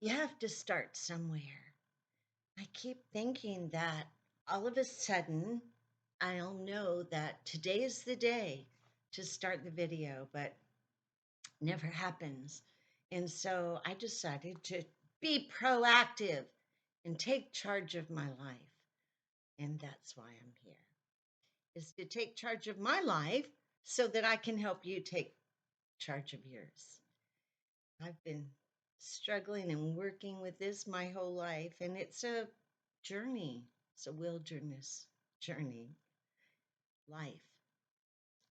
You have to start somewhere. I keep thinking that all of a sudden I'll know that today is the day to start the video, but never happens. And so I decided to be proactive and take charge of my life. And that's why I'm here, is to take charge of my life so that I can help you take charge of yours. I've been struggling and working with this my whole life, and it's a journey. It's a wilderness journey. Life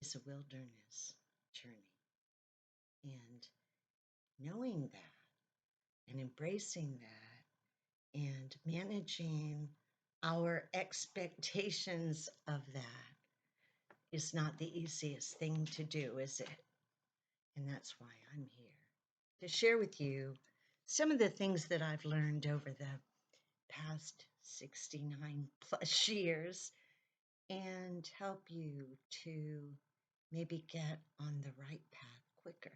is a wilderness journey. And knowing that and embracing that and managing our expectations of that is not the easiest thing to do, is it? And that's why I'm here to share with you some of the things that I've learned over the past 69 plus years and help you to maybe get on the right path quicker.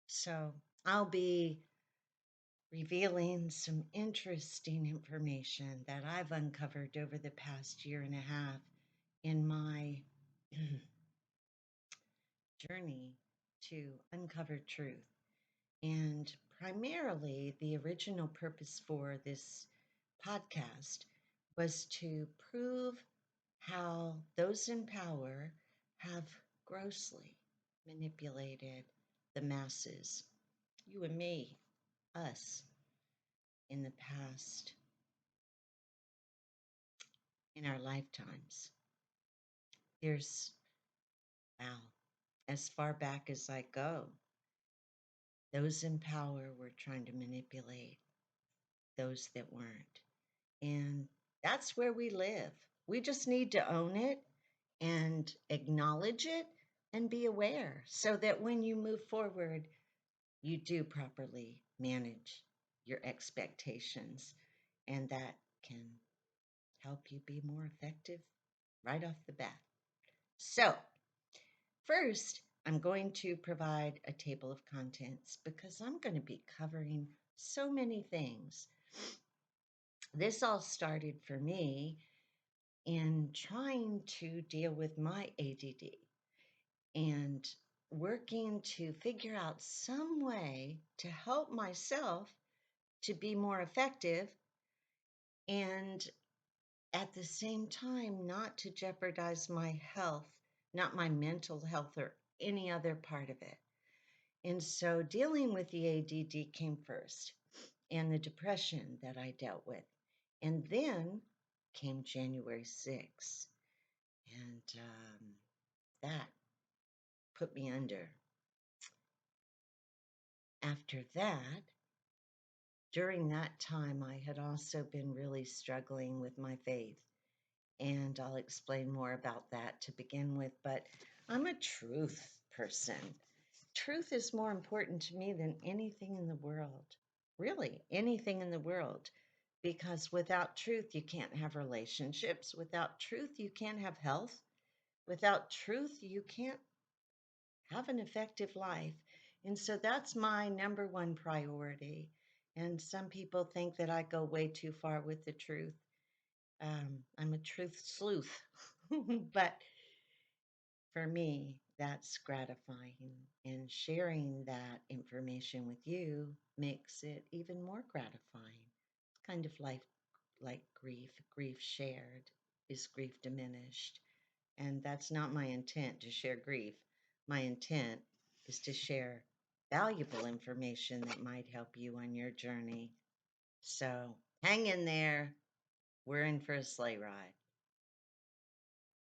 So I'll be revealing some interesting information that I've uncovered over the past year and a half in my journey to uncover truth. And primarily, the original purpose for this podcast was to prove how those in power have grossly manipulated the masses, you and me, us, in the past, in our lifetimes. There's, wow, as far back as I go, those in power were trying to manipulate those that weren't. And that's where we live. We just need to own it and acknowledge it and be aware so that when you move forward, you do properly manage your expectations. And that can help you be more effective right off the bat. So, first, I'm going to provide a table of contents because I'm going to be covering so many things. This all started for me in trying to deal with my ADD and working to figure out some way to help myself to be more effective and at the same time not to jeopardize my health, not my mental health or any other part of it. And so dealing with the ADD came first and the depression that I dealt with. And then came January 6th. And that put me under. After that, during that time, I had also been really struggling with my faith. And I'll explain more about that to begin with. But I'm a truth person. Truth is more important to me than anything in the world. Really, anything in the world. Because without truth, you can't have relationships. Without truth, you can't have health. Without truth, you can't have an effective life. And so that's my number one priority. And some people think that I go way too far with the truth. I'm a truth sleuth. But for me, that's gratifying. And sharing that information with you makes it even more gratifying. It's kind of like grief. Grief shared is grief diminished. And that's not my intent to share grief. My intent is to share valuable information that might help you on your journey. So hang in there. We're in for a sleigh ride.